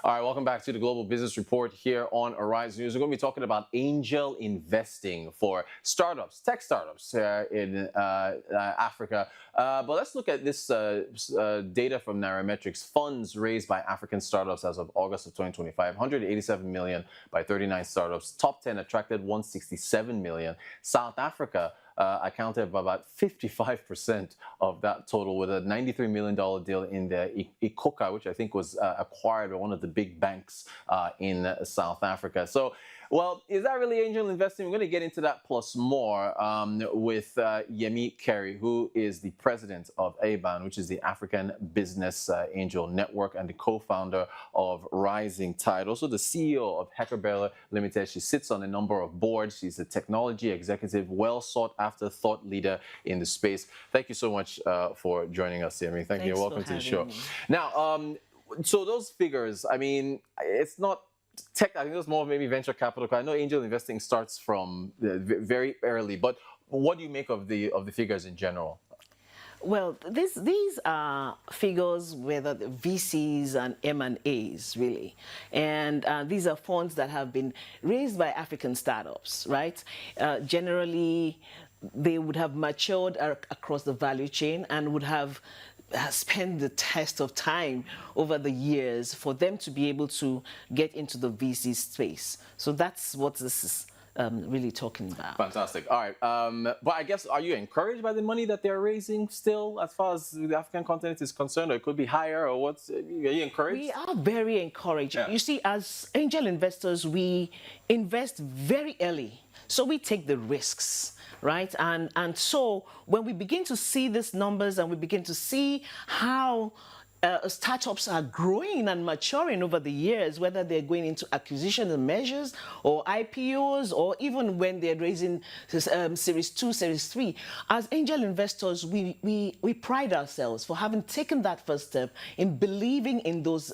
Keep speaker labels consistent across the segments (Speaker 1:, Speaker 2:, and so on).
Speaker 1: All right, welcome back to the Global Business Report here on Arise News. We're going to be talking about angel investing for startups, tech startups in Africa. But let's look at this data from Nairametrics. Funds raised by African startups as of August of 2025, 187 million by 39 startups. Top 10 attracted 167 million. South Africa accounted for about 55% of that total, with a $93 million deal in the Ikoka, which I think was acquired by one of the big banks in South Africa. So, well, is that really angel investing? We're going to get into that plus more with Yemi Keri, who is the president of ABAN, which is the African Business Angel Network, and the co-founder of Rising Tide. Also the CEO of Heckerbella Limited. She sits on a number of boards. She's a technology executive, well sought after thought leader in the space. Thank you so much for joining us, Yemi. Thank you. Welcome to the show.
Speaker 2: Me.
Speaker 1: Now, so those figures, I mean, it's not tech. I think it was more maybe venture capital. I know angel investing starts from very early, but what do you make of the figures in general?
Speaker 2: Well, these are figures whether the VCs and M&As really, and these are funds that have been raised by African startups, right? Generally, they would have matured across the value chain and would have spent the test of time over the years for them to be able to get into the VC space. So that's what this is really talking about.
Speaker 1: Fantastic. All right. But I guess, are you encouraged by the money that they're raising still, as far as the African continent is concerned, or it could be higher, or what's, are you encouraged?
Speaker 2: We are very encouraged.
Speaker 1: Yeah.
Speaker 2: You see, as angel investors, we invest very early. So we take the risks, right? And so when we begin to see these numbers and we begin to see how startups are growing and maturing over the years, whether they're going into acquisition and measures or IPOs, or even when they're raising Series 2, Series 3. As angel investors, we pride ourselves for having taken that first step in believing in those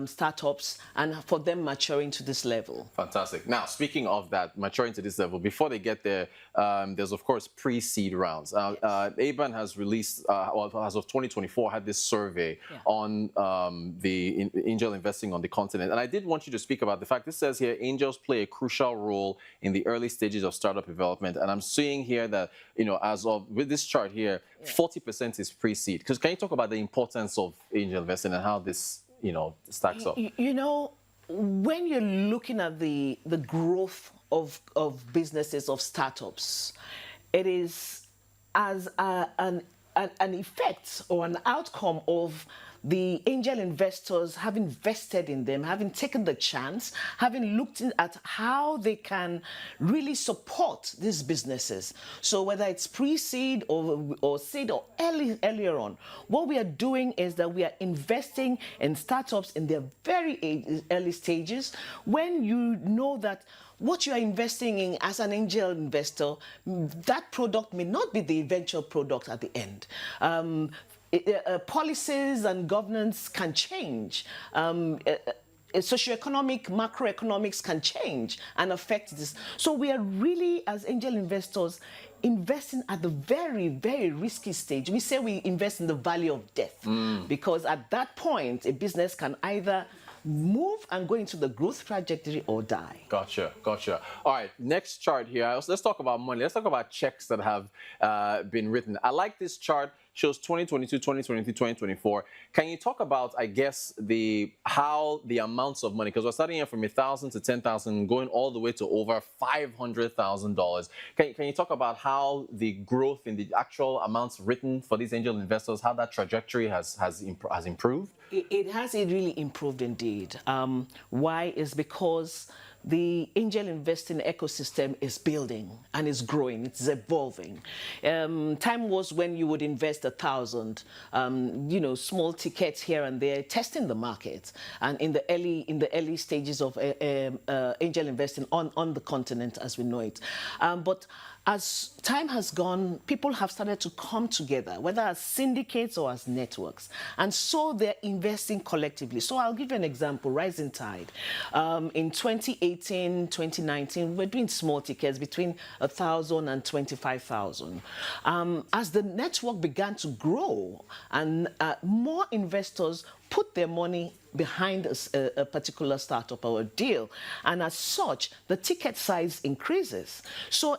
Speaker 2: startups and for them maturing to this level.
Speaker 1: Fantastic. Now, speaking of that, maturing to this level, before they get there, there's, of course, pre-seed rounds.
Speaker 2: Yes.
Speaker 1: ABAN has released, well, as of 2024, had this survey on the angel investing on the continent. And I did want you to speak about the fact, this says here, angels play a crucial role in the early stages of startup development. And I'm seeing here that, you know, as of, with this chart here, 40% is pre-seed. Because can you talk about the importance of angel investing and how this, you know, stacks up?
Speaker 2: You know, when you're looking at the growth of businesses, of startups, it is as an effect or an outcome of the angel investors having vested in them, having taken the chance, having looked at how they can really support these businesses. So whether it's pre-seed or seed or earlier on, what we are doing is that we are investing in startups in their very early stages, when you know that what you are investing in as an angel investor, that product may not be the eventual product at the end. Policies and governance can change. Socioeconomic, macroeconomics can change and affect this. So we are really, as angel investors, investing at the very, very risky stage. We say we invest in the valley of death, because at that point, a business can either move and go into the growth trajectory or die.
Speaker 1: Gotcha, gotcha. All right, next chart here. Let's talk about money. Let's talk about checks that have been written. I like this chart. Shows 2022, 2023, 2024. Can you talk about, I guess, how the amounts of money, because we're starting here from 1,000 to 10,000, going all the way to over $500,000. Can you talk about how the growth in the actual amounts written for these angel investors, how that trajectory has improved?
Speaker 2: It has really improved indeed. Why? Is because the angel investing ecosystem is building and is growing, it's evolving. Time was when you would invest 1,000, you know, small tickets here and there, testing the market, and in the early stages of angel investing on the continent as we know it. But as time has gone, people have started to come together, whether as syndicates or as networks. And so they're investing collectively. So I'll give you an example, Rising Tide. In 2018, 2019, we're doing small tickets between 1,000 and 25,000. As the network began to grow and more investors put their money behind a particular startup or a deal, and as such, the ticket size increases. So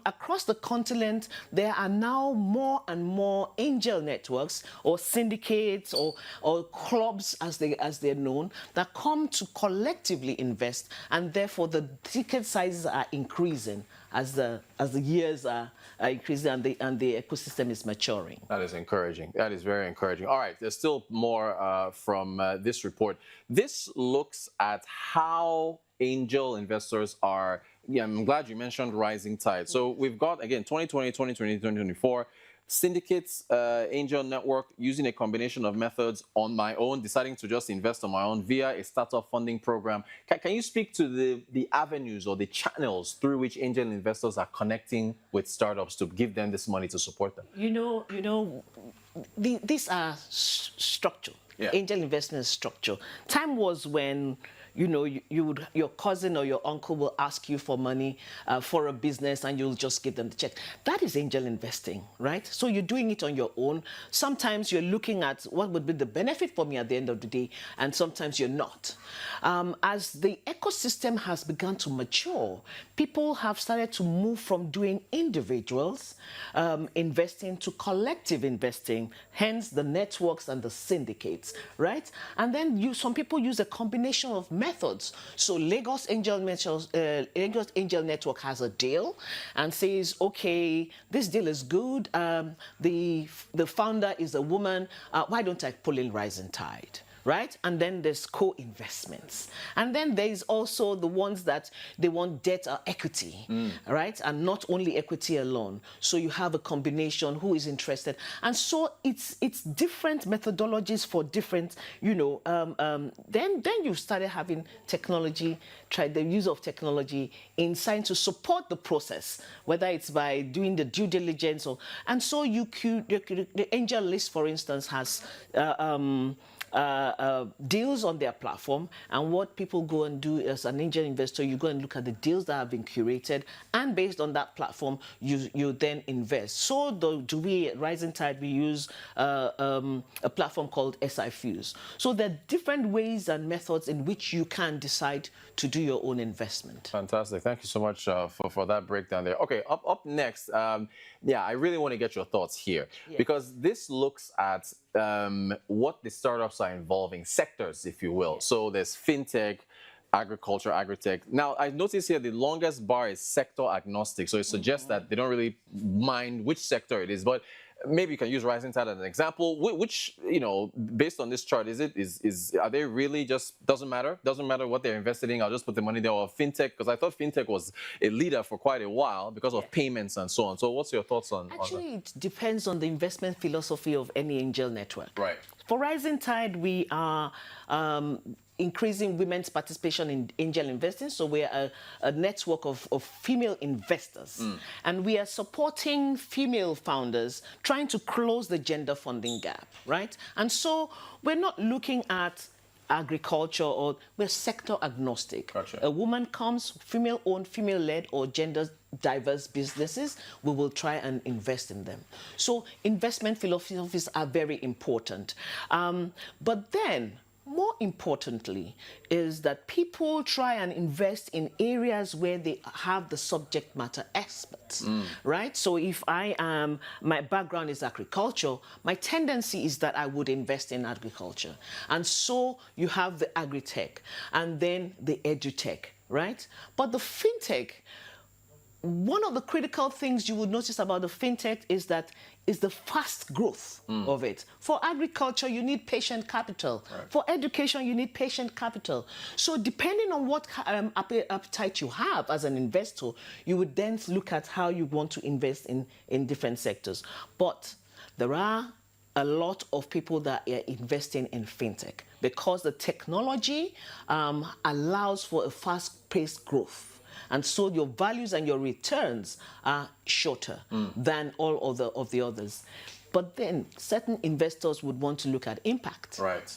Speaker 2: across the continent, there are now more and more angel networks or syndicates or clubs, as they're known, that come to collectively invest, and therefore the ticket sizes are increasing as the years are increasing and the ecosystem is maturing.
Speaker 1: That is encouraging. That is very encouraging. All right, there's still more from this report. This looks at how angel investors are. Yeah, I'm glad you mentioned rising tide. So we've got, again, 2020, 2020, 2024. Syndicates, angel network, using a combination of methods on my own, deciding to just invest on my own via a startup funding program. Can you speak to the avenues or the channels through which angel investors are connecting with startups to give them this money to support them?
Speaker 2: These are structure.
Speaker 1: Yeah.
Speaker 2: Angel investment is structure. Time was when your cousin or your uncle will ask you for money for a business, and you'll just give them the check. That is angel investing, right? So you're doing it on your own. Sometimes you're looking at what would be the benefit for me at the end of the day, and sometimes you're not. As the ecosystem has begun to mature, people have started to move from doing individuals investing to collective investing, hence the networks and the syndicates, right? And then some people use a combination of methods. So Lagos Angel Network has a deal and says, okay, this deal is good. The founder is a woman. Why don't I pull in Rising Tide? Right? And then there's co-investments. And then there's also the ones that they want debt or equity, right? And not only equity alone. So you have a combination, who is interested. And so it's different methodologies for different, then you started having technology, try the use of technology inside to support the process, whether it's by doing the due diligence and so the Angel List, for instance, has deals on their platform, and what people go and do as an angel investor, you go and look at the deals that have been curated, and based on that platform, you then invest. So do we at Rising Tide, we use a platform called SI Fuse. So there are different ways and methods in which you can decide to do your own investment.
Speaker 1: Fantastic. Thank you so much for that breakdown there. Okay, up next, I really want to get your thoughts here, because this looks at what the startups are involving, sectors, if you will. So there's fintech, agriculture, agritech. Now, I notice here the longest bar is sector agnostic. So it suggests that they don't really mind which sector it is, but maybe you can use Rising Tide as an example. Which, based on this chart, are they really just doesn't matter what they're invested in? I'll just put the money there. Or fintech, because I thought fintech was a leader for quite a while because of payments and so on. So what's your thoughts on
Speaker 2: Actually, it depends on the investment philosophy of any angel network.
Speaker 1: Right.
Speaker 2: For Rising Tide, we are increasing women's participation in angel investing. So we're a network of female investors. And we are supporting female founders, trying to close the gender funding gap, right? And so we're not looking at agriculture, or we're sector agnostic.
Speaker 1: Gotcha.
Speaker 2: A woman comes, female-owned, female-led, or gender-diverse businesses, we will try and invest in them. So investment philosophies are very important. But then, more importantly, is that people try and invest in areas where they have the subject matter experts, right? So if my background is agriculture, my tendency is that I would invest in agriculture. And so you have the agri-tech and then the edutech, right? But the fintech, one of the critical things you would notice about the fintech is the fast growth of it. For agriculture, you need patient capital. Right. For education, you need patient capital. So depending on what appetite you have as an investor, you would then look at how you want to invest in different sectors. But there are a lot of people that are investing in fintech because the technology allows for a fast-paced growth. And so your values and your returns are shorter than all of the others. But then certain investors would want to look at impact.
Speaker 1: Right.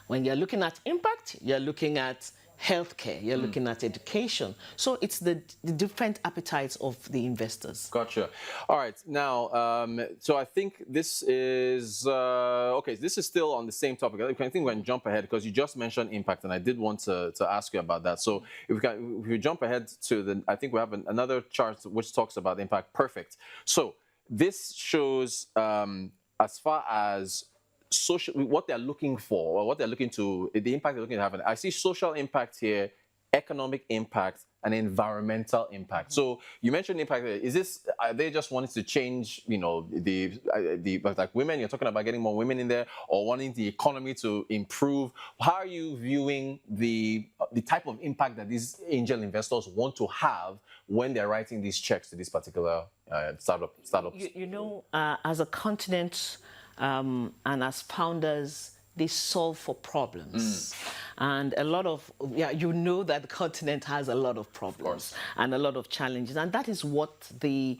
Speaker 2: When you're looking at impact, you're looking at healthcare, you're looking at education. So it's the different appetites of the investors.
Speaker 1: Gotcha. All right. Now, so I think this is okay. This is still on the same topic. I think we can jump ahead because you just mentioned impact, and I did want to ask you about that. So if we jump ahead to I think we have another chart which talks about impact. Perfect. So this shows as far as social, what they're looking for, or what they're looking to, the impact they're looking to have. I see social impact here, economic impact, and environmental impact. So you mentioned impact. Is this, are they just wanting to change, you know, like women, you're talking about getting more women in there, or wanting the economy to improve? How are you viewing the type of impact that these angel investors want to have when they're writing these checks to these particular startups?
Speaker 2: You know, as a continent, and as founders, they solve for problems. And a lot of, you know that the continent has a lot of problems and a lot of challenges. And that is what the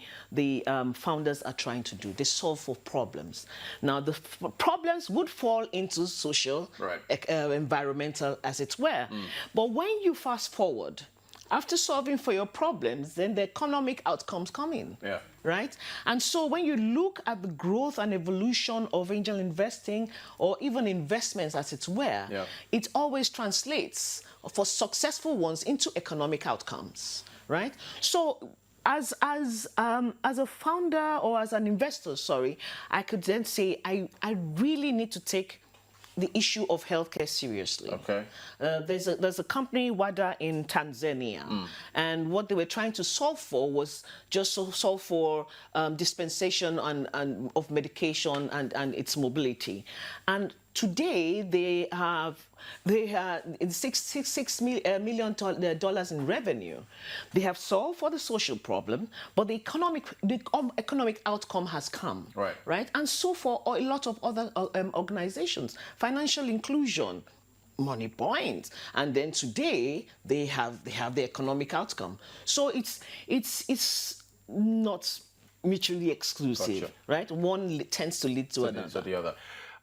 Speaker 2: founders are trying to do. They solve for problems. Now, the problems would fall into social, environmental, as it were. But when you fast forward, after solving for your problems, then the economic outcomes come in, right? And so when you look at the growth and evolution of angel investing, or even investments as it were, it always translates for successful ones into economic outcomes, right? So as a founder or as an investor, I could then say I really need to take the issue of healthcare seriously. Okay. There's a company, WADA, in Tanzania, and what they were trying to solve for was just solve for dispensation of medication and its mobility. And today they have $6 million in revenue. They have solved for the social problem, but the economic outcome has come, right? And so for a lot of other organizations, financial inclusion, money points, and then today they have the economic outcome. So it's not mutually exclusive, right? One tends to lead to another.
Speaker 1: To the other.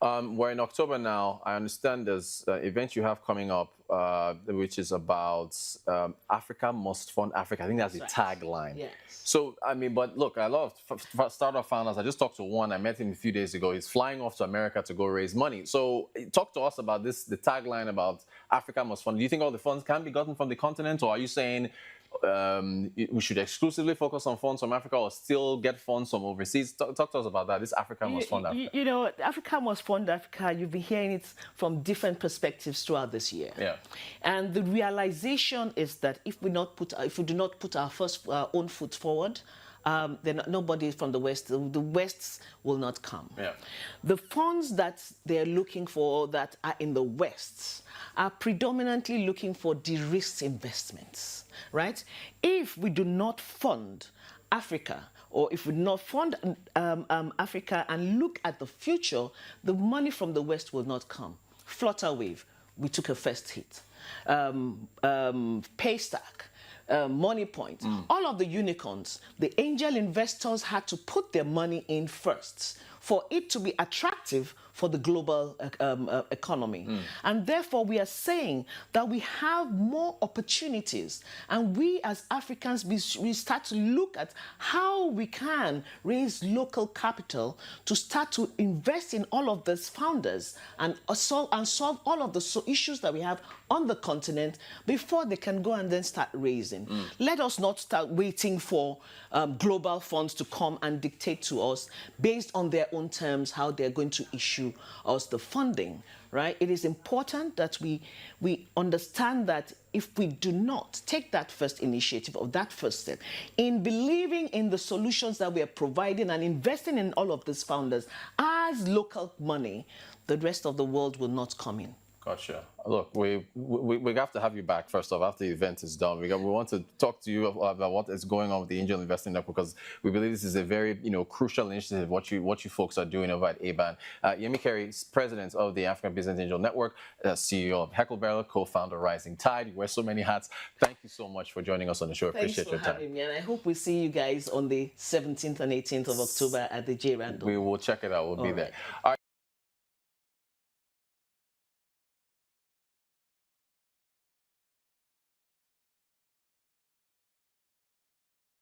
Speaker 1: We're in October now. I understand there's an event you have coming up, which is about Africa Must Fund Africa. I think that's the tagline. Yes. So, I mean, but look, a lot of startup founders, I just talked to one, I met him a few days ago. He's flying off to America to go raise money. So talk to us about this, the tagline about Africa Must Fund. Do you think all the funds can be gotten from the continent, or are you saying we should exclusively focus on funds from Africa, or still get funds from overseas? Talk to us about that. This Africa Must Fund Africa.
Speaker 2: You know, Africa Must Fund Africa, you've been hearing it from different perspectives throughout this year. And the realization is that if we do not put our own foot forward, then nobody from the West will not come. The funds that they're looking for that are in the West are predominantly looking for de-risked investments, right? If we do not fund Africa, or if we do not fund Africa and look at the future, the money from the West will not come. Flutterwave, we took a first hit. Paystack, Money Point, all of the unicorns, the angel investors had to put their money in first for it to be attractive for the global economy. And therefore, we are saying that we have more opportunities. And we as Africans, we start to look at how we can raise local capital to start to invest in all of these founders and solve all of the issues that we have on the continent before they can go and then start raising. Let us not start waiting for global funds to come and dictate to us based on their own terms how they're going to issue us the funding, right? It is important that we understand that if we do not take that first initiative or that first step in believing in the solutions that we are providing and investing in all of these founders as local money, the rest of the world will not come in.
Speaker 1: Gotcha. Look, we have to have you back first off after the event is done. We want to talk to you about what is going on with the Angel Investing Network, because we believe this is a very crucial initiative. What you folks are doing over at ABAN. Yemi Keri, president of the African Business Angel Network, CEO of Heckerbella, co-founder Rising Tide. You wear so many hats. Thank you so much for joining us on the show. Appreciate your time.
Speaker 2: Thanks for having me, and I hope we see you guys on the 17th and 18th of October at the J Randall.
Speaker 1: We will check it out. We'll be there. All right.